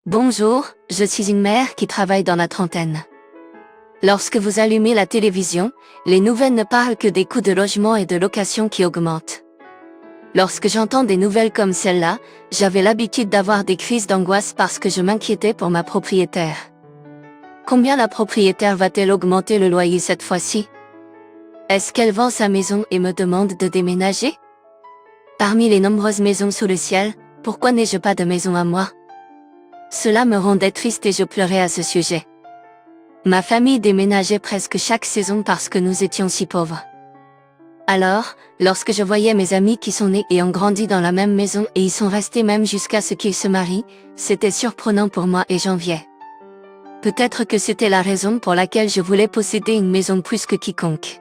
Bonjour, je suis une mère qui travaille dans la trentaine. Lorsque vous allumez la télévision, les nouvelles ne parlent que des coûts de logement et de location qui augmentent. Lorsque j'entends des nouvelles comme celle-là, j'avais l'habitude d'avoir des crises d'angoisse parce que je m'inquiétais pour ma propriétaire. Combien la propriétaire va-t-elle augmenter le loyer cette fois-ci? Est-ce qu'elle vend sa maison et me demande de déménager? Parmi les nombreuses maisons sous le ciel, pourquoi n'ai-je pas de maison à moi? Cela me rendait triste et je pleurais à ce sujet. Ma famille déménageait presque chaque saison parce que nous étions si pauvres. Alors, lorsque je voyais mes amis qui sont nés et ont grandi dans la même maison et y sont restés même jusqu'à ce qu'ils se marient, c'était surprenant pour moi et j'enviais. Peut-être que c'était la raison pour laquelle je voulais posséder une maison plus que quiconque.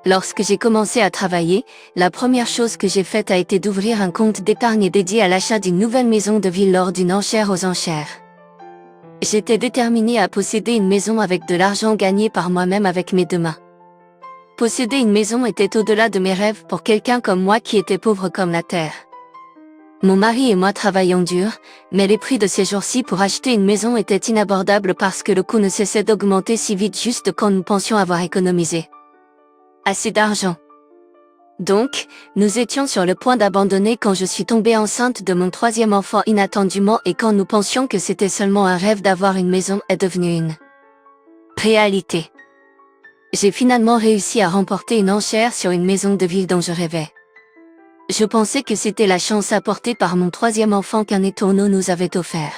Lorsque j'ai commencé à travailler, la première chose que j'ai faite a été d'ouvrir un compte d'épargne dédié à l'achat d'une nouvelle maison de ville lors d'une enchère aux enchères. J'étais déterminée à posséder une maison avec de l'argent gagné par moi-même avec mes deux mains. Posséder une maison était au-delà de mes rêves pour quelqu'un comme moi qui était pauvre comme la terre. Mon mari et moi travaillions dur, mais les prix de ces jours-ci pour acheter une maison étaient inabordables parce que le coût ne cessait d'augmenter si vite juste quand nous pensions avoir économisé assez d'argent. Donc, nous étions sur le point d'abandonner quand je suis tombée enceinte de mon troisième enfant inattendument et quand nous pensions que c'était seulement un rêve d'avoir une maison est devenu une réalité. J'ai finalement réussi à remporter une enchère sur une maison de ville dont je rêvais. Je pensais que c'était la chance apportée par mon troisième enfant qu'un étourneau nous avait offert.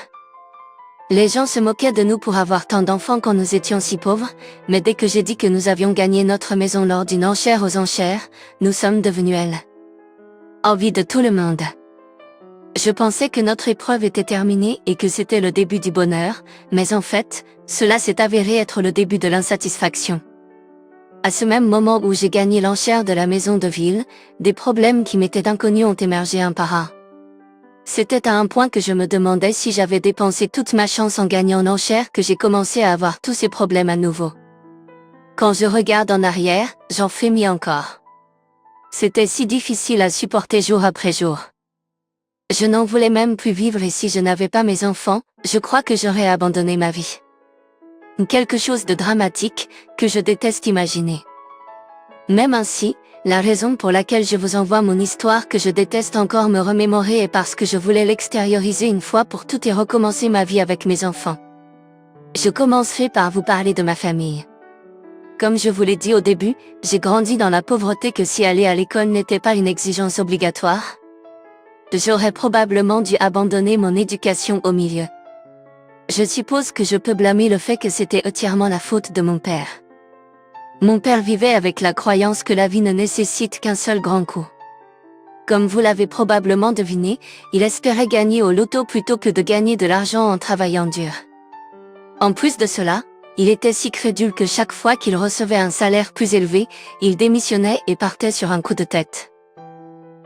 Les gens se moquaient de nous pour avoir tant d'enfants quand nous étions si pauvres, mais dès que j'ai dit que nous avions gagné notre maison lors d'une enchère aux enchères, nous sommes devenus elle. Envie de tout le monde. Je pensais que notre épreuve était terminée et que c'était le début du bonheur, mais en fait, cela s'est avéré être le début de l'insatisfaction. À ce même moment où j'ai gagné l'enchère de la maison de ville, des problèmes qui m'étaient inconnus ont émergé un par un. C'était à un point que je me demandais si j'avais dépensé toute ma chance en gagnant l'enchère que j'ai commencé à avoir tous ces problèmes à nouveau. Quand je regarde en arrière, j'en frémis encore. C'était si difficile à supporter jour après jour. Je n'en voulais même plus vivre et si je n'avais pas mes enfants, je crois que j'aurais abandonné ma vie. Quelque chose de dramatique, que je déteste imaginer. Même ainsi, la raison pour laquelle je vous envoie mon histoire que je déteste encore me remémorer est parce que je voulais l'extérioriser une fois pour toutes et recommencer ma vie avec mes enfants. Je commencerai par vous parler de ma famille. Comme je vous l'ai dit au début, j'ai grandi dans la pauvreté que si aller à l'école n'était pas une exigence obligatoire, j'aurais probablement dû abandonner mon éducation au milieu. Je suppose que je peux blâmer le fait que c'était entièrement la faute de mon père. Mon père vivait avec la croyance que la vie ne nécessite qu'un seul grand coup. Comme vous l'avez probablement deviné, il espérait gagner au loto plutôt que de gagner de l'argent en travaillant dur. En plus de cela, il était si crédule que chaque fois qu'il recevait un salaire plus élevé, il démissionnait et partait sur un coup de tête.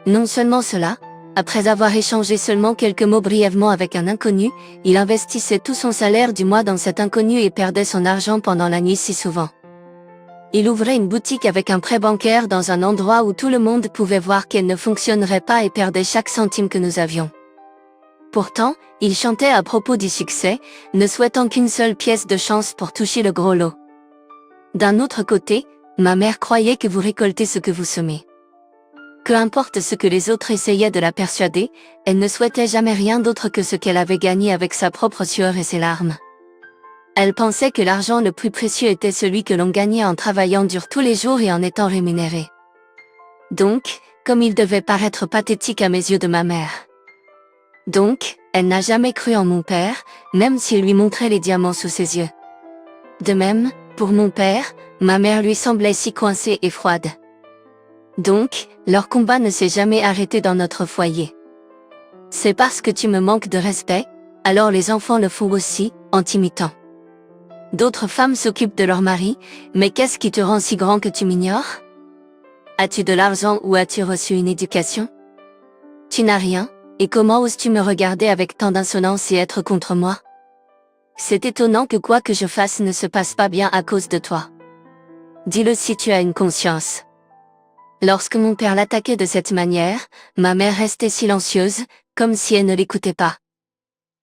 Non seulement cela, après avoir échangé seulement quelques mots brièvement avec un inconnu, il investissait tout son salaire du mois dans cet inconnu et perdait son argent pendant la nuit si souvent. Il ouvrait une boutique avec un prêt bancaire dans un endroit où tout le monde pouvait voir qu'elle ne fonctionnerait pas et perdait chaque centime que nous avions. Pourtant, il chantait à propos du succès, ne souhaitant qu'une seule pièce de chance pour toucher le gros lot. D'un autre côté, ma mère croyait que vous récoltez ce que vous semez. Peu importe ce que les autres essayaient de la persuader, elle ne souhaitait jamais rien d'autre que ce qu'elle avait gagné avec sa propre sueur et ses larmes. Elle pensait que l'argent le plus précieux était celui que l'on gagnait en travaillant dur tous les jours et en étant rémunéré. Donc, comme il devait paraître pathétique à mes yeux de ma mère. Donc, elle n'a jamais cru en mon père, même s'il lui montrait les diamants sous ses yeux. De même, pour mon père, ma mère lui semblait si coincée et froide. Donc, leur combat ne s'est jamais arrêté dans notre foyer. C'est parce que tu me manques de respect, alors les enfants le font aussi, en t'imitant. D'autres femmes s'occupent de leur mari, mais qu'est-ce qui te rend si grand que tu m'ignores? As-tu de l'argent ou as-tu reçu une éducation? Tu n'as rien, et comment oses-tu me regarder avec tant d'insolence et être contre moi? C'est étonnant que quoi que je fasse ne se passe pas bien à cause de toi. Dis-le si tu as une conscience. Lorsque mon père l'attaquait de cette manière, ma mère restait silencieuse, comme si elle ne l'écoutait pas.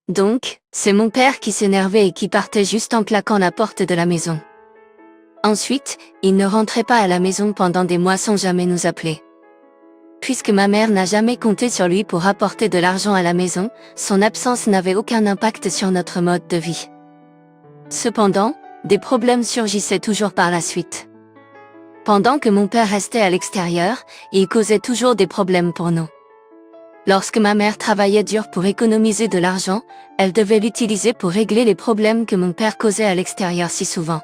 Donc, c'est mon père qui s'énervait et qui partait juste en claquant la porte de la maison. Ensuite, il ne rentrait pas à la maison pendant des mois sans jamais nous appeler. Puisque ma mère n'a jamais compté sur lui pour apporter de l'argent à la maison, son absence n'avait aucun impact sur notre mode de vie. Cependant, des problèmes surgissaient toujours par la suite. Pendant que mon père restait à l'extérieur, il causait toujours des problèmes pour nous. Lorsque ma mère travaillait dur pour économiser de l'argent, elle devait l'utiliser pour régler les problèmes que mon père causait à l'extérieur si souvent.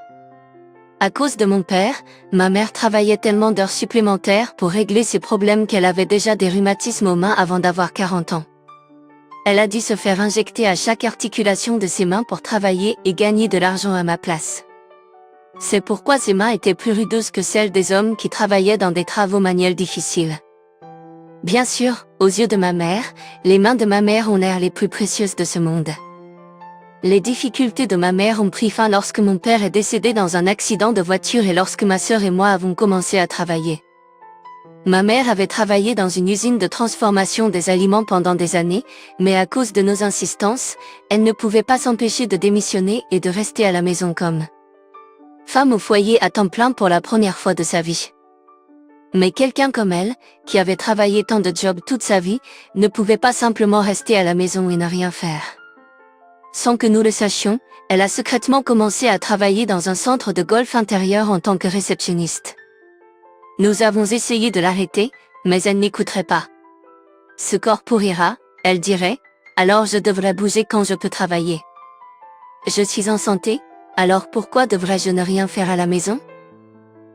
À cause de mon père, ma mère travaillait tellement d'heures supplémentaires pour régler ses problèmes qu'elle avait déjà des rhumatismes aux mains avant d'avoir 40 ans. Elle a dû se faire injecter à chaque articulation de ses mains pour travailler et gagner de l'argent à ma place. C'est pourquoi ses mains étaient plus rudeuses que celles des hommes qui travaillaient dans des travaux manuels difficiles. Bien sûr, aux yeux de ma mère, les mains de ma mère ont l'air les plus précieuses de ce monde. Les difficultés de ma mère ont pris fin lorsque mon père est décédé dans un accident de voiture et lorsque ma sœur et moi avons commencé à travailler. Ma mère avait travaillé dans une usine de transformation des aliments pendant des années, mais à cause de nos insistances, elle ne pouvait pas s'empêcher de démissionner et de rester à la maison comme femme au foyer à temps plein pour la première fois de sa vie. Mais quelqu'un comme elle, qui avait travaillé tant de jobs toute sa vie, ne pouvait pas simplement rester à la maison et ne rien faire. Sans que nous le sachions, elle a secrètement commencé à travailler dans un centre de golf intérieur en tant que réceptionniste. Nous avons essayé de l'arrêter, mais elle n'écouterait pas. Ce corps pourrira, elle dirait, alors je devrais bouger quand je peux travailler. Je suis en santé, alors pourquoi devrais-je ne rien faire à la maison?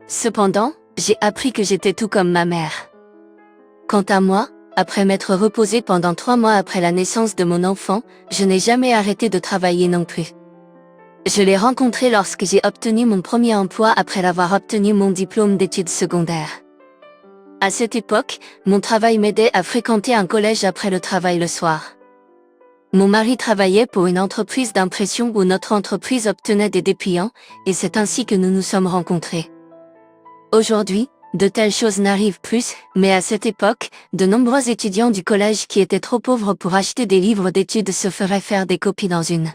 Cependant, j'ai appris que j'étais tout comme ma mère. Quant à moi, après m'être reposée pendant 3 mois après la naissance de mon enfant, je n'ai jamais arrêté de travailler non plus. Je l'ai rencontré lorsque j'ai obtenu mon premier emploi après l'avoir obtenu mon diplôme d'études secondaires. À cette époque, mon travail m'aidait à fréquenter un collège après le travail le soir. Mon mari travaillait pour une entreprise d'impression où notre entreprise obtenait des dépliants, et c'est ainsi que nous nous sommes rencontrés. Aujourd'hui, de telles choses n'arrivent plus, mais à cette époque, de nombreux étudiants du collège qui étaient trop pauvres pour acheter des livres d'études se feraient faire des copies dans une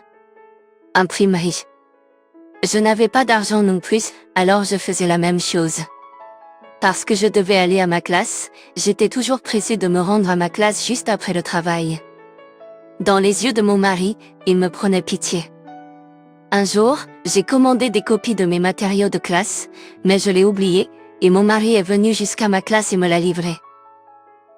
imprimerie. Je n'avais pas d'argent non plus, alors je faisais la même chose. Parce que je devais aller à ma classe, j'étais toujours pressée de me rendre à ma classe juste après le travail. Dans les yeux de mon mari, il me prenait pitié. Un jour, j'ai commandé des copies de mes matériaux de classe, mais je l'ai oublié, et mon mari est venu jusqu'à ma classe et me l'a livré.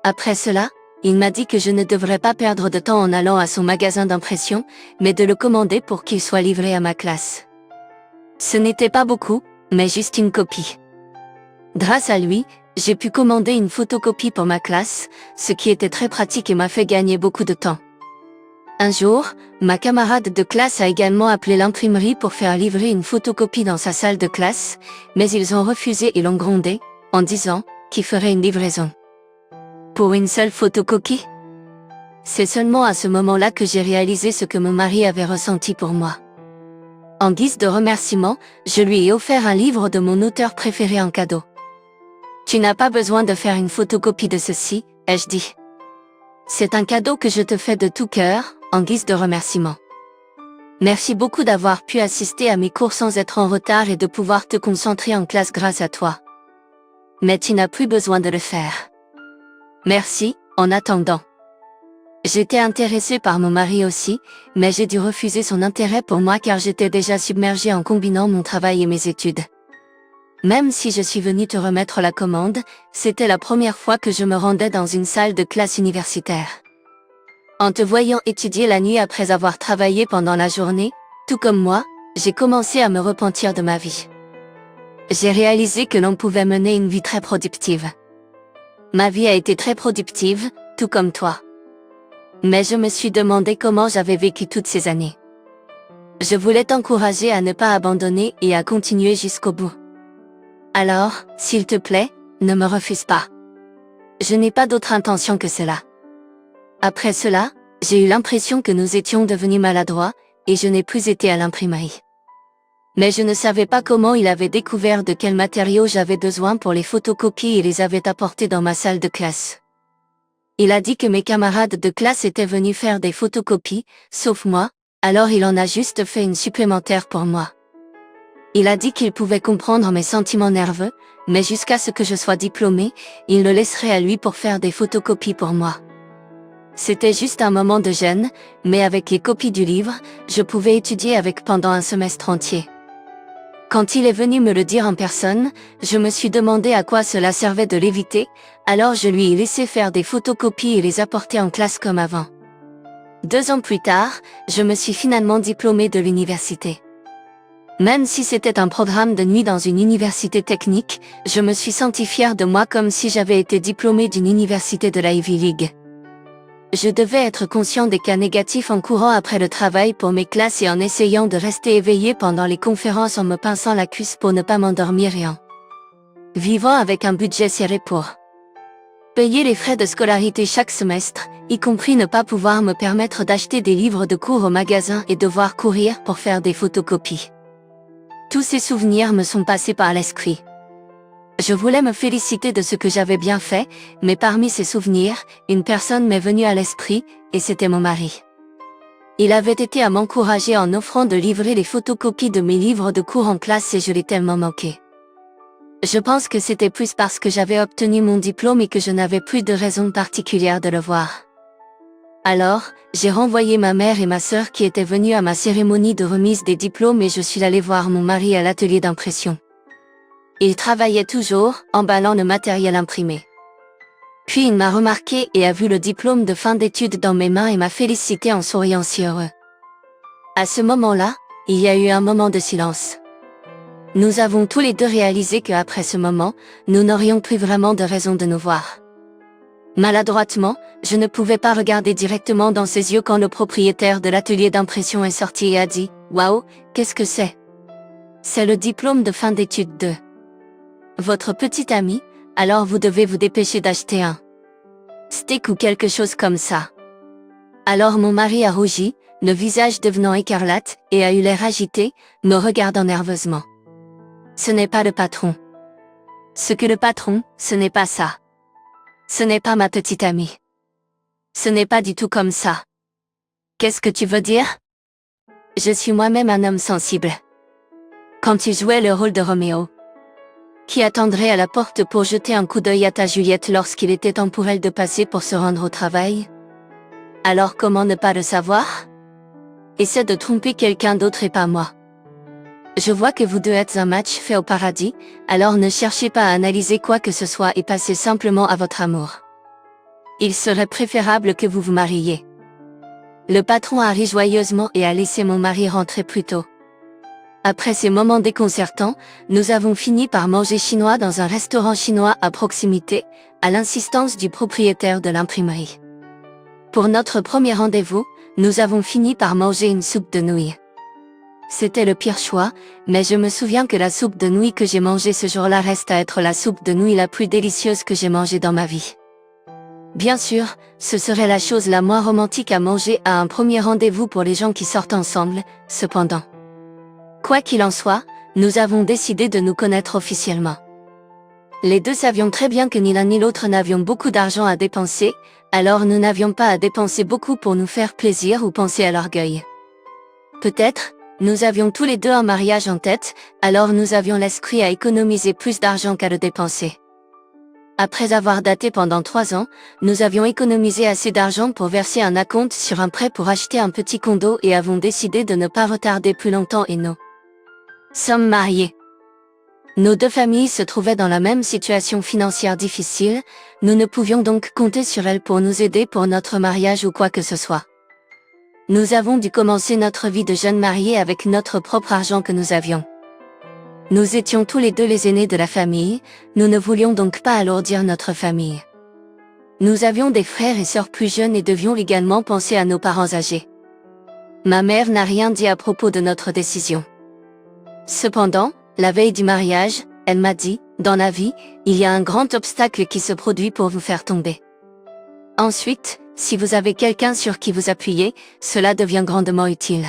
Après cela, il m'a dit que je ne devrais pas perdre de temps en allant à son magasin d'impression, mais de le commander pour qu'il soit livré à ma classe. Ce n'était pas beaucoup, mais juste une copie. Grâce à lui, j'ai pu commander une photocopie pour ma classe, ce qui était très pratique et m'a fait gagner beaucoup de temps. Un jour, ma camarade de classe a également appelé l'imprimerie pour faire livrer une photocopie dans sa salle de classe, mais ils ont refusé et l'ont grondé, en disant qu'ils feraient une livraison. Pour une seule photocopie? C'est seulement à ce moment-là que j'ai réalisé ce que mon mari avait ressenti pour moi. En guise de remerciement, je lui ai offert un livre de mon auteur préféré en cadeau. Tu n'as pas besoin de faire une photocopie de ceci, ai-je dit. C'est un cadeau que je te fais de tout cœur, en guise de remerciement. Merci beaucoup d'avoir pu assister à mes cours sans être en retard et de pouvoir te concentrer en classe grâce à toi. Mais tu n'as plus besoin de le faire. Merci, en attendant. J'étais intéressée par mon mari aussi, mais j'ai dû refuser son intérêt pour moi car j'étais déjà submergée en combinant mon travail et mes études. Même si je suis venue te remettre la commande, c'était la première fois que je me rendais dans une salle de classe universitaire. En te voyant étudier la nuit après avoir travaillé pendant la journée, tout comme moi, j'ai commencé à me repentir de ma vie. J'ai réalisé que l'on pouvait mener une vie très productive. Ma vie a été très productive, tout comme toi. Mais je me suis demandé comment j'avais vécu toutes ces années. Je voulais t'encourager à ne pas abandonner et à continuer jusqu'au bout. Alors, s'il te plaît, ne me refuse pas. Je n'ai pas d'autre intention que cela. Après cela, j'ai eu l'impression que nous étions devenus maladroits, et je n'ai plus été à l'imprimerie. Mais je ne savais pas comment il avait découvert de quels matériaux j'avais besoin pour les photocopies et les avait apportés dans ma salle de classe. Il a dit que mes camarades de classe étaient venus faire des photocopies, sauf moi, alors il en a juste fait une supplémentaire pour moi. Il a dit qu'il pouvait comprendre mes sentiments nerveux, mais jusqu'à ce que je sois diplômée, il le laisserait à lui pour faire des photocopies pour moi. C'était juste un moment de gêne, mais avec les copies du livre, je pouvais étudier avec pendant un semestre entier. Quand il est venu me le dire en personne, je me suis demandé à quoi cela servait de l'éviter, alors je lui ai laissé faire des photocopies et les apporter en classe comme avant. 2 ans plus tard, je me suis finalement diplômée de l'université. Même si c'était un programme de nuit dans une université technique, je me suis sentie fière de moi comme si j'avais été diplômée d'une université de la Ivy League. Je devais être conscient des cas négatifs en courant après le travail pour mes classes et en essayant de rester éveillée pendant les conférences en me pinçant la cuisse pour ne pas m'endormir et en vivant avec un budget serré pour payer les frais de scolarité chaque semestre, y compris ne pas pouvoir me permettre d'acheter des livres de cours au magasin et devoir courir pour faire des photocopies. Tous ces souvenirs me sont passés par l'esprit. Je voulais me féliciter de ce que j'avais bien fait, mais parmi ces souvenirs, une personne m'est venue à l'esprit, et c'était mon mari. Il avait été à m'encourager en offrant de livrer les photocopies de mes livres de cours en classe et je l'ai tellement manqué. Je pense que c'était plus parce que j'avais obtenu mon diplôme et que je n'avais plus de raison particulière de le voir. Alors, j'ai renvoyé ma mère et ma sœur qui étaient venues à ma cérémonie de remise des diplômes et je suis allée voir mon mari à l'atelier d'impression. Il travaillait toujours, emballant le matériel imprimé. Puis il m'a remarqué et a vu le diplôme de fin d'études dans mes mains et m'a félicité en souriant si heureux. À ce moment-là, il y a eu un moment de silence. Nous avons tous les deux réalisé qu'après ce moment, nous n'aurions plus vraiment de raison de nous voir. Maladroitement, je ne pouvais pas regarder directement dans ses yeux quand le propriétaire de l'atelier d'impression est sorti et a dit « Waouh, qu'est-ce que c'est ?» C'est le diplôme de fin d'études de votre petite amie, alors vous devez vous dépêcher d'acheter un steak ou quelque chose comme ça. Alors mon mari a rougi, le visage devenant écarlate, et a eu l'air agité, me regardant nerveusement. Ce n'est pas le patron. Ce que le patron, ce n'est pas ça. Ce n'est pas ma petite amie. Ce n'est pas du tout comme ça. Qu'est-ce que tu veux dire? Je suis moi-même un homme sensible. Quand tu jouais le rôle de Roméo, qui attendrait à la porte pour jeter un coup d'œil à ta Juliette lorsqu'il était temps pour elle de passer pour se rendre au travail? Alors comment ne pas le savoir? Essaie de tromper quelqu'un d'autre et pas moi. Je vois que vous deux êtes un match fait au paradis, alors ne cherchez pas à analyser quoi que ce soit et passez simplement à votre amour. Il serait préférable que vous vous mariiez. Le patron a ri joyeusement et a laissé mon mari rentrer plus tôt. Après ces moments déconcertants, nous avons fini par manger chinois dans un restaurant chinois à proximité, à l'insistance du propriétaire de l'imprimerie. Pour notre premier rendez-vous, nous avons fini par manger une soupe de nouilles. C'était le pire choix, mais je me souviens que la soupe de nouilles que j'ai mangée ce jour-là reste à être la soupe de nouilles la plus délicieuse que j'ai mangée dans ma vie. Bien sûr, ce serait la chose la moins romantique à manger à un premier rendez-vous pour les gens qui sortent ensemble, cependant. Quoi qu'il en soit, nous avons décidé de nous connaître officiellement. Les deux savions très bien que ni l'un ni l'autre n'avions beaucoup d'argent à dépenser, alors nous n'avions pas à dépenser beaucoup pour nous faire plaisir ou penser à l'orgueil. Peut-être, nous avions tous les deux un mariage en tête, alors nous avions l'esprit à économiser plus d'argent qu'à le dépenser. Après avoir daté pendant 3 ans, nous avions économisé assez d'argent pour verser un acompte sur un prêt pour acheter un petit condo et avons décidé de ne pas retarder plus longtemps et nous sommes mariés. Nos deux familles se trouvaient dans la même situation financière difficile, nous ne pouvions donc compter sur elles pour nous aider pour notre mariage ou quoi que ce soit. Nous avons dû commencer notre vie de jeunes mariés avec notre propre argent que nous avions. Nous étions tous les deux les aînés de la famille, nous ne voulions donc pas alourdir notre famille. Nous avions des frères et sœurs plus jeunes et devions également penser à nos parents âgés. Ma mère n'a rien dit à propos de notre décision. Cependant, la veille du mariage, elle m'a dit, dans la vie, il y a un grand obstacle qui se produit pour vous faire tomber. Ensuite, si vous avez quelqu'un sur qui vous appuyer, cela devient grandement utile.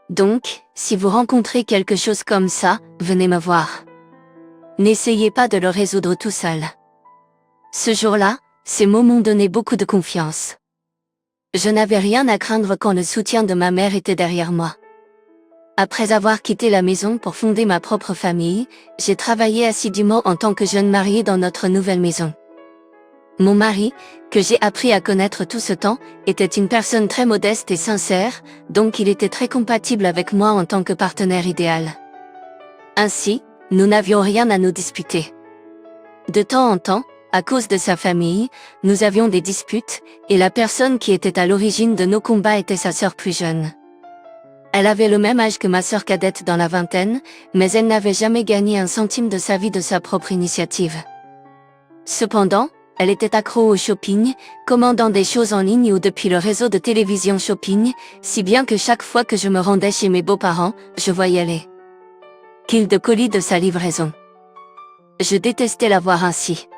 Donc, si vous rencontrez quelque chose comme ça, venez me voir. N'essayez pas de le résoudre tout seul. Ce jour-là, Ces mots m'ont donné beaucoup de confiance. Je n'avais rien à craindre quand le soutien de ma mère était derrière moi. Après avoir quitté la maison pour fonder ma propre famille, j'ai travaillé assidûment en tant que jeune mariée dans notre nouvelle maison. Mon mari, que j'ai appris à connaître tout ce temps, était une personne très modeste et sincère, donc il était très compatible avec moi en tant que partenaire idéal. Ainsi, nous n'avions rien à nous disputer. De temps en temps, à cause de sa famille, nous avions des disputes, et la personne qui était à l'origine de nos combats était sa sœur plus jeune. Elle avait le même âge que ma sœur cadette dans la vingtaine, mais elle n'avait jamais gagné un centime de sa vie de sa propre initiative. Cependant, elle était accro au shopping, commandant des choses en ligne ou depuis le réseau de télévision shopping, si bien que chaque fois que je me rendais chez mes beaux-parents, je voyais les kills de colis de sa livraison. Je détestais la voir ainsi.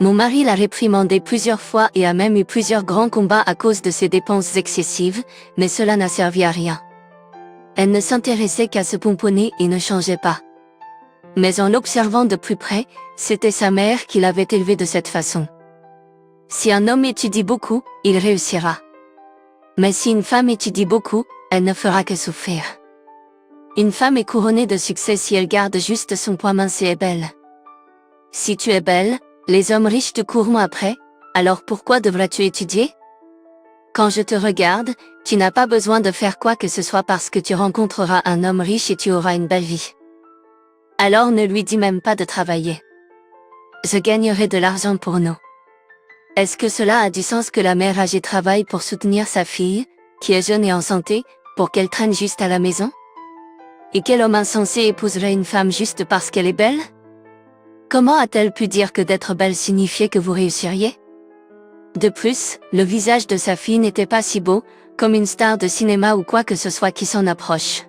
Mon mari l'a réprimandée plusieurs fois et a même eu plusieurs grands combats à cause de ses dépenses excessives, mais cela n'a servi à rien. Elle ne s'intéressait qu'à se pomponner et ne changeait pas. Mais en l'observant de plus près, c'était sa mère qui l'avait élevée de cette façon. Si un homme étudie beaucoup, il réussira. Mais si une femme étudie beaucoup, elle ne fera que souffrir. Une femme est couronnée de succès si elle garde juste son poids mince et est belle. Si tu es belle, les hommes riches te courront après, alors pourquoi devrais-tu étudier? Quand je te regarde, tu n'as pas besoin de faire quoi que ce soit parce que tu rencontreras un homme riche et tu auras une belle vie. Alors ne lui dis même pas de travailler. Je gagnerai de l'argent pour nous. Est-ce que cela a du sens que la mère âgée travaille pour soutenir sa fille, qui est jeune et en santé, pour qu'elle traîne juste à la maison? Et quel homme insensé épouserait une femme juste parce qu'elle est belle? Comment a-t-elle pu dire que d'être belle signifiait que vous réussiriez? De plus, le visage de sa fille n'était pas si beau, comme une star de cinéma ou quoi que ce soit qui s'en approche.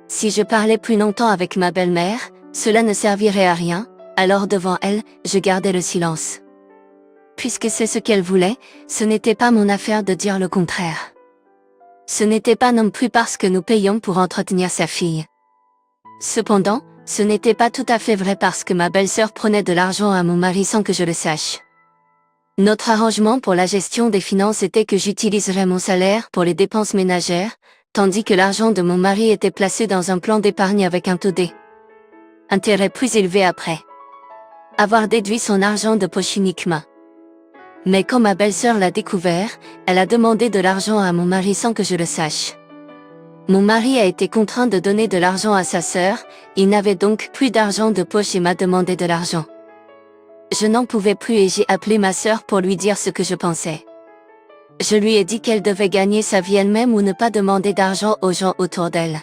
Si je parlais plus longtemps avec ma belle-mère, cela ne servirait à rien, alors devant elle, je gardais le silence. Puisque c'est ce qu'elle voulait, ce n'était pas mon affaire de dire le contraire. Ce n'était pas non plus parce que nous payions pour entretenir sa fille. Cependant, ce n'était pas tout à fait vrai parce que ma belle-sœur prenait de l'argent à mon mari sans que je le sache. Notre arrangement pour la gestion des finances était que j'utiliserais mon salaire pour les dépenses ménagères, tandis que l'argent de mon mari était placé dans un plan d'épargne avec un taux d'intérêt plus élevé après avoir déduit son argent de poche uniquement. Mais quand ma belle-sœur l'a découvert, elle a demandé de l'argent à mon mari sans que je le sache. Mon mari a été contraint de donner de l'argent à sa sœur, il n'avait donc plus d'argent de poche et m'a demandé de l'argent. Je n'en pouvais plus et j'ai appelé ma sœur pour lui dire ce que je pensais. Je lui ai dit qu'elle devait gagner sa vie elle-même ou ne pas demander d'argent aux gens autour d'elle.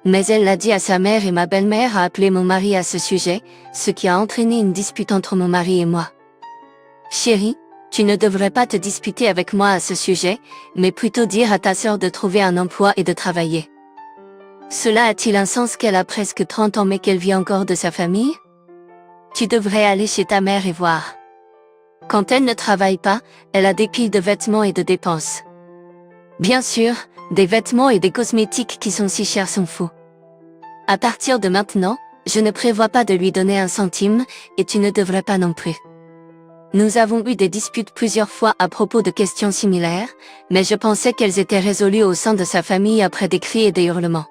Mais elle l'a dit à sa mère et ma belle-mère a appelé mon mari à ce sujet, ce qui a entraîné une dispute entre mon mari et moi. Chérie, tu ne devrais pas te disputer avec moi à ce sujet, mais plutôt dire à ta sœur de trouver un emploi et de travailler. Cela a-t-il un sens qu'elle a presque 30 ans mais qu'elle vit encore de sa famille? Tu devrais aller chez ta mère et voir. Quand elle ne travaille pas, elle a des piles de vêtements et de dépenses. Bien sûr, des vêtements et des cosmétiques qui sont si chers sont faux. À partir de maintenant, je ne prévois pas de lui donner un centime, et tu ne devrais pas non plus. Nous avons eu des disputes plusieurs fois à propos de questions similaires, mais je pensais qu'elles étaient résolues au sein de sa famille après des cris et des hurlements.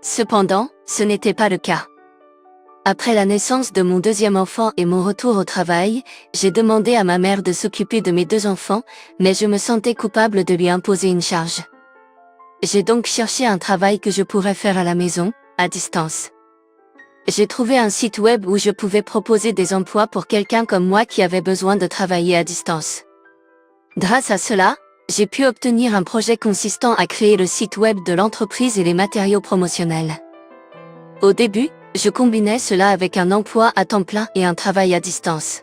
Cependant, ce n'était pas le cas. Après la naissance de mon deuxième enfant et mon retour au travail, j'ai demandé à ma mère de s'occuper de mes 2 enfants, mais je me sentais coupable de lui imposer une charge. J'ai donc cherché un travail que je pourrais faire à la maison, à distance. J'ai trouvé un site web où je pouvais proposer des emplois pour quelqu'un comme moi qui avait besoin de travailler à distance. Grâce à cela, j'ai pu obtenir un projet consistant à créer le site web de l'entreprise et les matériaux promotionnels. Au début, je combinais cela avec un emploi à temps plein et un travail à distance.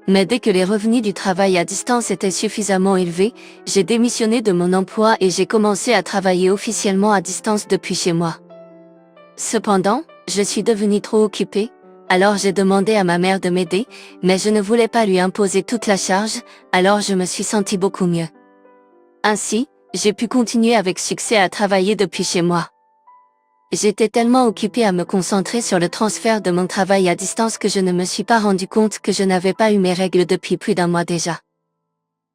Mais dès que les revenus du travail à distance étaient suffisamment élevés, j'ai démissionné de mon emploi et j'ai commencé à travailler officiellement à distance depuis chez moi. Cependant, je suis devenue trop occupée, alors j'ai demandé à ma mère de m'aider, mais je ne voulais pas lui imposer toute la charge, alors je me suis sentie beaucoup mieux. Ainsi, j'ai pu continuer avec succès à travailler depuis chez moi. J'étais tellement occupée à me concentrer sur le transfert de mon travail à distance que je ne me suis pas rendu compte que je n'avais pas eu mes règles depuis plus d'un mois déjà.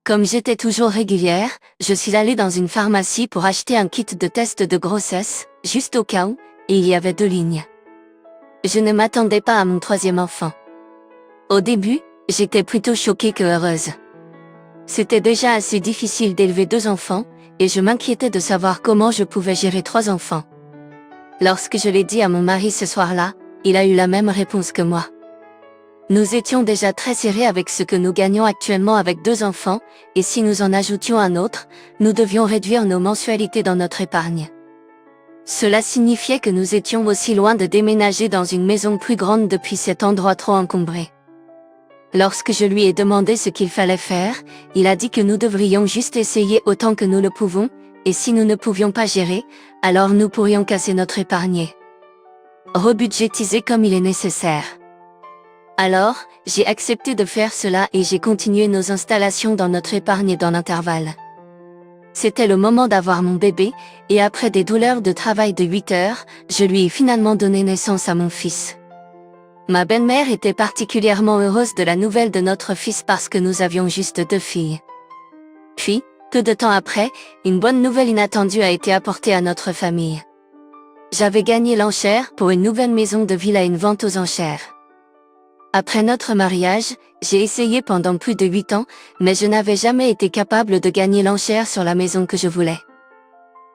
Comme j'étais toujours régulière, je suis allée dans une pharmacie pour acheter un kit de test de grossesse, juste au cas où, et il y avait 2 lignes. Je ne m'attendais pas à mon 3e enfant. Au début, j'étais plutôt choquée que heureuse. C'était déjà assez difficile d'élever 2 enfants, et je m'inquiétais de savoir comment je pouvais gérer 3 enfants. Lorsque je l'ai dit à mon mari ce soir-là, il a eu la même réponse que moi. Nous étions déjà très serrés avec ce que nous gagnons actuellement avec 2 enfants, et si nous en ajoutions un autre, nous devions réduire nos mensualités dans notre épargne. Cela signifiait que nous étions aussi loin de déménager dans une maison plus grande depuis cet endroit trop encombré. Lorsque je lui ai demandé ce qu'il fallait faire, il a dit que nous devrions juste essayer autant que nous le pouvons, et si nous ne pouvions pas gérer, alors nous pourrions casser notre épargne. Rebudgétiser comme il est nécessaire. Alors, j'ai accepté de faire cela et j'ai continué nos installations dans notre épargne dans l'intervalle. C'était le moment d'avoir mon bébé, et après des douleurs de travail de 8 heures, je lui ai finalement donné naissance à mon fils. Ma belle-mère était particulièrement heureuse de la nouvelle de notre fils parce que nous avions juste 2 filles. Puis, peu de temps après, une bonne nouvelle inattendue a été apportée à notre famille. J'avais gagné l'enchère pour une nouvelle maison de ville à une vente aux enchères. Après notre mariage, j'ai essayé pendant plus de 8 ans, mais je n'avais jamais été capable de gagner l'enchère sur la maison que je voulais.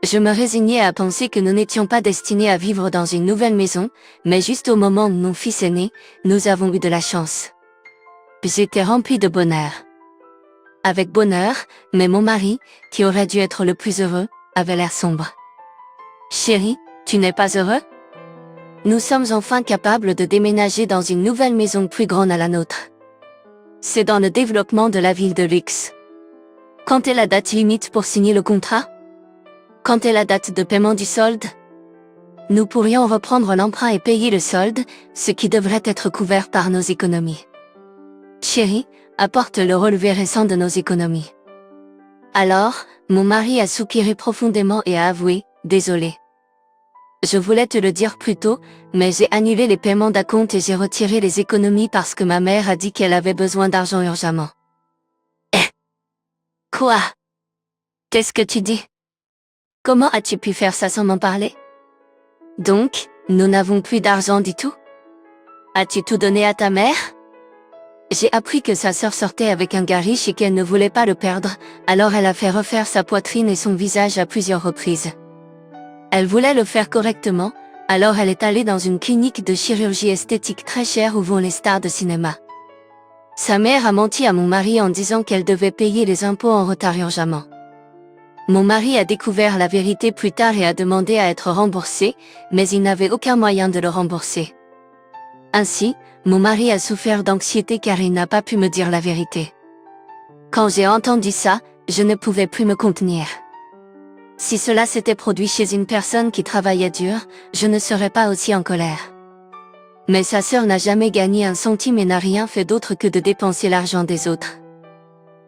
Je me résignais à penser que nous n'étions pas destinés à vivre dans une nouvelle maison, mais juste au moment où mon fils est né, nous avons eu de la chance. J'étais remplie de bonheur. Avec bonheur, mais mon mari, qui aurait dû être le plus heureux, avait l'air sombre. Chérie, tu n'es pas heureux? Nous sommes enfin capables de déménager dans une nouvelle maison plus grande à la nôtre. C'est dans le développement de la ville de luxe. Quand est la date limite pour signer le contrat? Quand est la date de paiement du solde? Nous pourrions reprendre l'emprunt et payer le solde, ce qui devrait être couvert par nos économies. Chérie, apporte le relevé récent de nos économies. Alors, mon mari a soupiré profondément et a avoué, désolé. Je voulais te le dire plus tôt, mais j'ai annulé les paiements d'acompte et j'ai retiré les économies parce que ma mère a dit qu'elle avait besoin d'argent urgemment. Quoi? Qu'est-ce que tu dis? Comment as-tu pu faire ça sans m'en parler? Donc, nous n'avons plus d'argent du tout? As-tu tout donné à ta mère? J'ai appris que sa sœur sortait avec un gars riche et qu'elle ne voulait pas le perdre, alors elle a fait refaire sa poitrine et son visage à plusieurs reprises. Elle voulait le faire correctement, alors elle est allée dans une clinique de chirurgie esthétique très chère où vont les stars de cinéma. Sa mère a menti à mon mari en disant qu'elle devait payer les impôts en retard urgemment. Mon mari a découvert la vérité plus tard et a demandé à être remboursé, mais il n'avait aucun moyen de le rembourser. Ainsi, mon mari a souffert d'anxiété car il n'a pas pu me dire la vérité. Quand j'ai entendu ça, je ne pouvais plus me contenir. Si cela s'était produit chez une personne qui travaillait dur, je ne serais pas aussi en colère. Mais sa sœur n'a jamais gagné un centime et n'a rien fait d'autre que de dépenser l'argent des autres.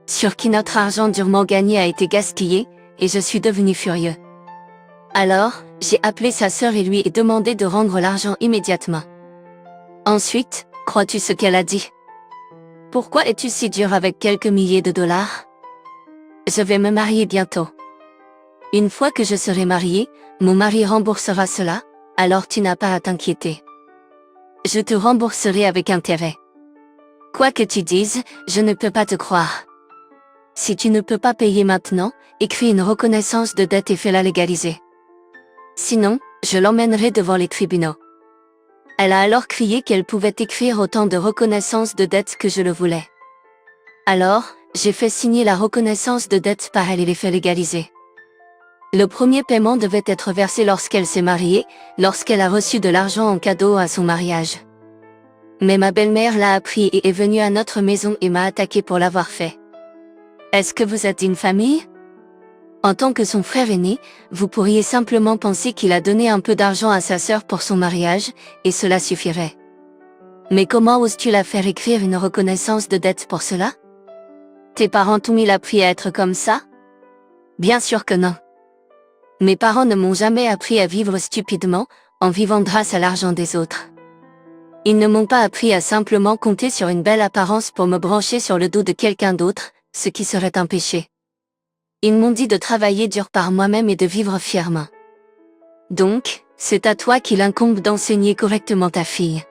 Sur qui notre argent durement gagné a été gaspillé, et je suis devenu furieux. Alors, j'ai appelé sa sœur et lui ai demandé de rendre l'argent immédiatement. Ensuite, crois-tu ce qu'elle a dit? Pourquoi es-tu si dur avec quelques milliers de dollars? Je vais me marier bientôt. Une fois que je serai mariée, mon mari remboursera cela, alors tu n'as pas à t'inquiéter. Je te rembourserai avec intérêt. Quoi que tu dises, je ne peux pas te croire. Si tu ne peux pas payer maintenant, écris une reconnaissance de dette et fais-la légaliser. Sinon, je l'emmènerai devant les tribunaux. Elle a alors crié qu'elle pouvait écrire autant de reconnaissances de dette que je le voulais. Alors, j'ai fait signer la reconnaissance de dette par elle et les fait légaliser. Le premier paiement devait être versé lorsqu'elle s'est mariée, lorsqu'elle a reçu de l'argent en cadeau à son mariage. Mais ma belle-mère l'a appris et est venue à notre maison et m'a attaqué pour l'avoir fait. Est-ce que vous êtes une famille? En tant que son frère aîné, vous pourriez simplement penser qu'il a donné un peu d'argent à sa sœur pour son mariage, et cela suffirait. Mais comment oses-tu la faire écrire une reconnaissance de dette pour cela? Tes parents t'ont mis appris à être comme ça? Bien sûr que non. Mes parents ne m'ont jamais appris à vivre stupidement, en vivant grâce à l'argent des autres. Ils ne m'ont pas appris à simplement compter sur une belle apparence pour me brancher sur le dos de quelqu'un d'autre, ce qui serait un péché. Ils m'ont dit de travailler dur par moi-même et de vivre fièrement. Donc, c'est à toi qu'il incombe d'enseigner correctement ta fille.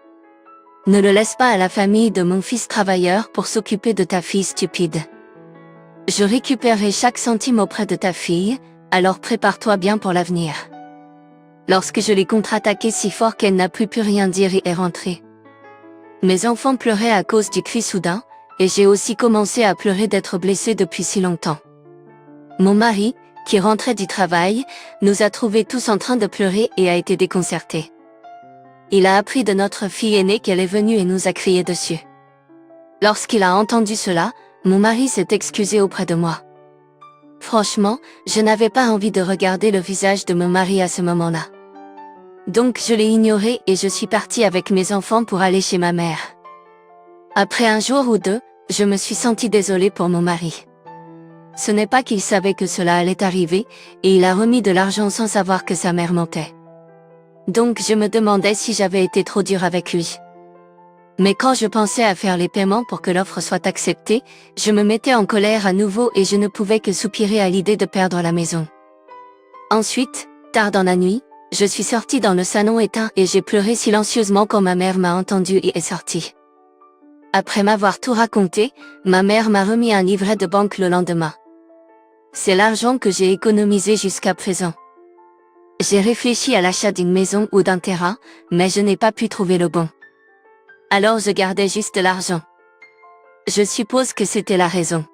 Ne le laisse pas à la famille de mon fils travailleur pour s'occuper de ta fille stupide. Je récupérerai chaque centime auprès de ta fille, alors prépare-toi bien pour l'avenir. Lorsque je l'ai contre-attaquée si fort qu'elle n'a plus rien dire et est rentrée. Mes enfants pleuraient à cause du cri soudain, et j'ai aussi commencé à pleurer d'être blessée depuis si longtemps. Mon mari, qui rentrait du travail, nous a trouvés tous en train de pleurer et a été déconcerté. Il a appris de notre fille aînée qu'elle est venue et nous a crié dessus. Lorsqu'il a entendu cela, mon mari s'est excusé auprès de moi. Franchement, je n'avais pas envie de regarder le visage de mon mari à ce moment-là. Donc je l'ai ignoré et je suis partie avec mes enfants pour aller chez ma mère. Après un jour ou deux, je me suis sentie désolée pour mon mari. Ce n'est pas qu'il savait que cela allait arriver, et il a remis de l'argent sans savoir que sa mère mentait. Donc je me demandais si j'avais été trop dure avec lui. Mais quand je pensais à faire les paiements pour que l'offre soit acceptée, je me mettais en colère à nouveau et je ne pouvais que soupirer à l'idée de perdre la maison. Ensuite, tard dans la nuit, je suis sortie dans le salon éteint et j'ai pleuré silencieusement quand ma mère m'a entendue et est sortie. Après m'avoir tout raconté, ma mère m'a remis un livret de banque le lendemain. C'est l'argent que j'ai économisé jusqu'à présent. J'ai réfléchi à l'achat d'une maison ou d'un terrain, mais je n'ai pas pu trouver le bon. Alors je gardais juste l'argent. Je suppose que c'était la raison.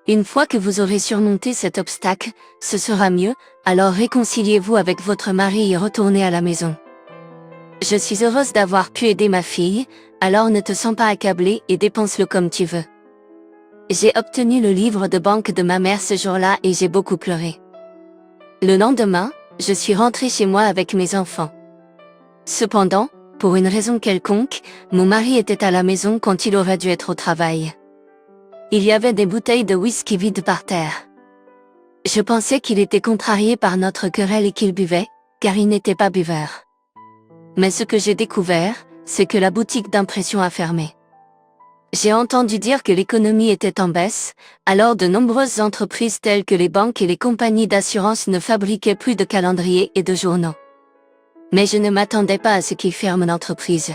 Une fois que vous aurez surmonté cet obstacle, ce sera mieux, alors réconciliez-vous avec votre mari et retournez à la maison. Je suis heureuse d'avoir pu aider ma fille, alors ne te sens pas accablée et dépense-le comme tu veux. J'ai obtenu le livre de banque de ma mère ce jour-là et j'ai beaucoup pleuré. Le lendemain, je suis rentrée chez moi avec mes enfants. Cependant, pour une raison quelconque, mon mari était à la maison quand il aurait dû être au travail. Il y avait des bouteilles de whisky vides par terre. Je pensais qu'il était contrarié par notre querelle et qu'il buvait, car il n'était pas buveur. Mais ce que j'ai découvert, c'est que la boutique d'impression a fermé. J'ai entendu dire que l'économie était en baisse, alors de nombreuses entreprises telles que les banques et les compagnies d'assurance ne fabriquaient plus de calendriers et de journaux. Mais je ne m'attendais pas à ce qu'il ferme l'entreprise.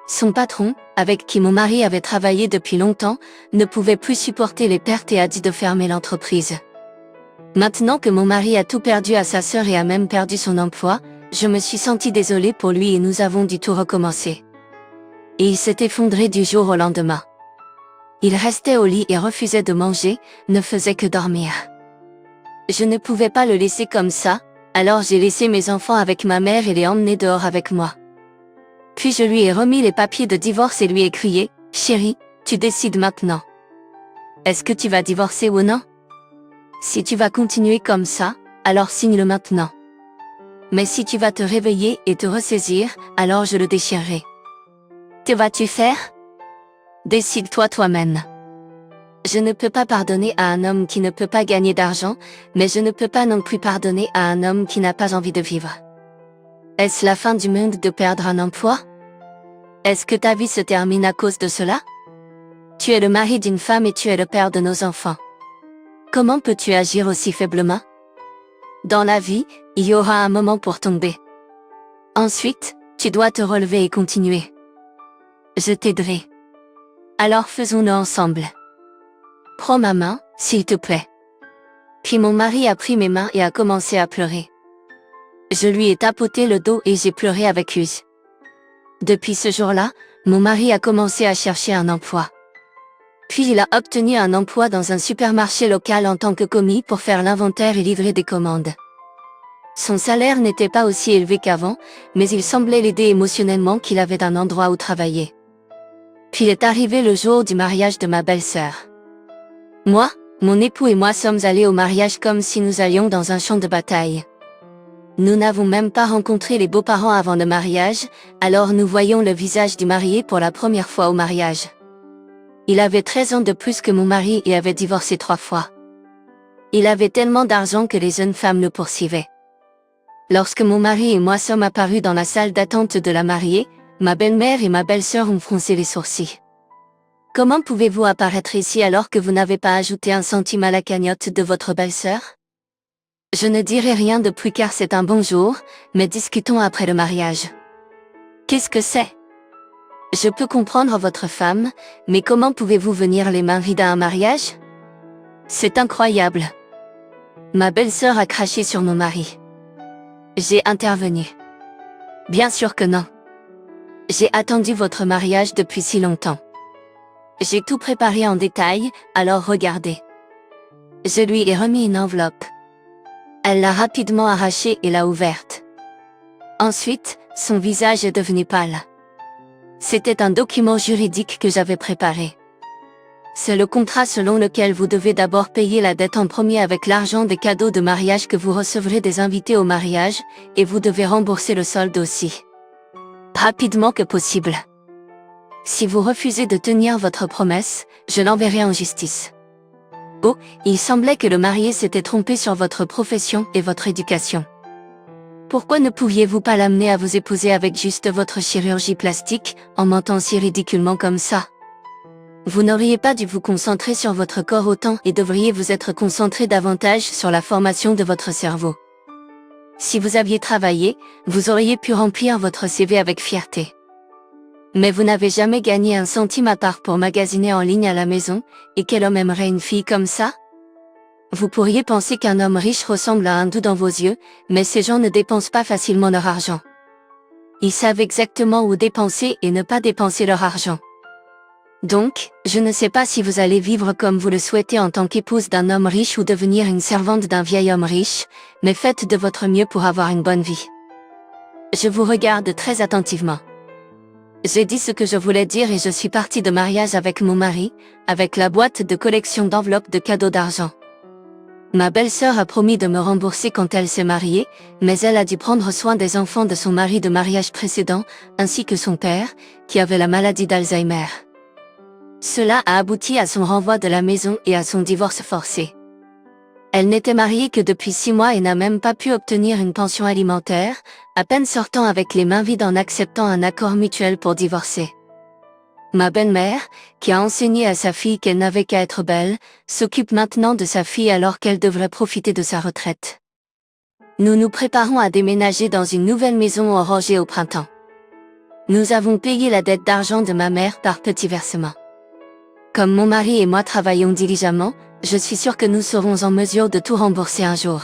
Son patron, avec qui mon mari avait travaillé depuis longtemps, ne pouvait plus supporter les pertes et a dit de fermer l'entreprise. Maintenant que mon mari a tout perdu à sa sœur et a même perdu son emploi, je me suis sentie désolée pour lui et nous avons dû tout recommencer. Et il s'est effondré du jour au lendemain. Il restait au lit et refusait de manger, ne faisait que dormir. Je ne pouvais pas le laisser comme ça, alors j'ai laissé mes enfants avec ma mère et les emmené dehors avec moi. Puis je lui ai remis les papiers de divorce et lui ai crié, « Chérie, tu décides maintenant. Est-ce que tu vas divorcer ou non? Si tu vas continuer comme ça, alors signe-le maintenant. Mais si tu vas te réveiller et te ressaisir, alors je le déchirerai. Que vas-tu faire? Décide-toi toi-même. Je ne peux pas pardonner à un homme qui ne peut pas gagner d'argent, mais je ne peux pas non plus pardonner à un homme qui n'a pas envie de vivre. Est-ce la fin du monde de perdre un emploi? Est-ce que ta vie se termine à cause de cela? Tu es le mari d'une femme et tu es le père de nos enfants. Comment peux-tu agir aussi faiblement? Dans la vie, il y aura un moment pour tomber. Ensuite, tu dois te relever et continuer. Je t'aiderai. Alors faisons-le ensemble. Prends ma main, s'il te plaît. Puis mon mari a pris mes mains et a commencé à pleurer. Je lui ai tapoté le dos et j'ai pleuré avec lui. Depuis ce jour-là, mon mari a commencé à chercher un emploi. Puis il a obtenu un emploi dans un supermarché local en tant que commis pour faire l'inventaire et livrer des commandes. Son salaire n'était pas aussi élevé qu'avant, mais il semblait l'aider émotionnellement qu'il avait un endroit où travailler. Puis est arrivé le jour du mariage de ma belle-sœur. Moi, mon époux et moi sommes allés au mariage comme si nous allions dans un champ de bataille. Nous n'avons même pas rencontré les beaux-parents avant le mariage, alors nous voyons le visage du marié pour la première fois au mariage. Il avait 13 ans de plus que mon mari et avait divorcé 3 fois. Il avait tellement d'argent que les jeunes femmes le poursuivaient. Lorsque mon mari et moi sommes apparus dans la salle d'attente de la mariée, ma belle-mère et ma belle-sœur ont froncé les sourcils. Comment pouvez-vous apparaître ici alors que vous n'avez pas ajouté un centime à la cagnotte de votre belle-sœur? Je ne dirai rien de plus car c'est un bonjour, mais discutons après le mariage. Qu'est-ce que c'est? Je peux comprendre votre femme, mais comment pouvez-vous venir les mains vides à un mariage? C'est incroyable. Ma belle-sœur a craché sur mon mari. J'ai intervenu. Bien sûr que non. J'ai attendu votre mariage depuis si longtemps. J'ai tout préparé en détail, alors regardez. Je lui ai remis une enveloppe. Elle l'a rapidement arrachée et l'a ouverte. Ensuite, son visage est devenu pâle. C'était un document juridique que j'avais préparé. C'est le contrat selon lequel vous devez d'abord payer la dette en premier avec l'argent des cadeaux de mariage que vous recevrez des invités au mariage, et vous devez rembourser le solde aussi. Rapidement que possible. Si vous refusez de tenir votre promesse, je l'enverrai en justice. Oh, il semblait que le marié s'était trompé sur votre profession et votre éducation. Pourquoi ne pouviez-vous pas l'amener à vous épouser avec juste votre chirurgie plastique, en mentant si ridiculement comme ça? Vous n'auriez pas dû vous concentrer sur votre corps autant et devriez vous être concentré davantage sur la formation de votre cerveau. Si vous aviez travaillé, vous auriez pu remplir votre CV avec fierté. Mais vous n'avez jamais gagné un centime à part pour magasiner en ligne à la maison, et quel homme aimerait une fille comme ça? Vous pourriez penser qu'un homme riche ressemble à un doux dans vos yeux, mais ces gens ne dépensent pas facilement leur argent. Ils savent exactement où dépenser et ne pas dépenser leur argent. Donc, je ne sais pas si vous allez vivre comme vous le souhaitez en tant qu'épouse d'un homme riche ou devenir une servante d'un vieil homme riche, mais faites de votre mieux pour avoir une bonne vie. Je vous regarde très attentivement. J'ai dit ce que je voulais dire et je suis partie de mariage avec mon mari, avec la boîte de collection d'enveloppes de cadeaux d'argent. Ma belle-sœur a promis de me rembourser quand elle s'est mariée, mais elle a dû prendre soin des enfants de son mari de mariage précédent, ainsi que son père, qui avait la maladie d'Alzheimer. Cela a abouti à son renvoi de la maison et à son divorce forcé. Elle n'était mariée que depuis 6 mois et n'a même pas pu obtenir une pension alimentaire, à peine sortant avec les mains vides en acceptant un accord mutuel pour divorcer. Ma belle-mère, qui a enseigné à sa fille qu'elle n'avait qu'à être belle, s'occupe maintenant de sa fille alors qu'elle devrait profiter de sa retraite. Nous nous préparons à déménager dans une nouvelle maison au Roger au printemps. Nous avons payé la dette d'argent de ma mère par petits versements. Comme mon mari et moi travaillons diligemment, je suis sûre que nous serons en mesure de tout rembourser un jour.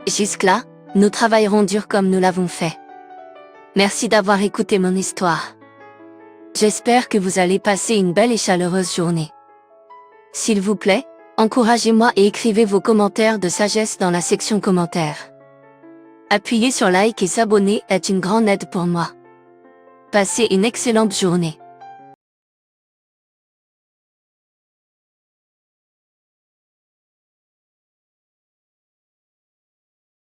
Jusque-là, nous travaillerons dur comme nous l'avons fait. Merci d'avoir écouté mon histoire. J'espère que vous allez passer une belle et chaleureuse journée. S'il vous plaît, encouragez-moi et écrivez vos commentaires de sagesse dans la section commentaires. Appuyer sur like et s'abonner est une grande aide pour moi. Passez une excellente journée.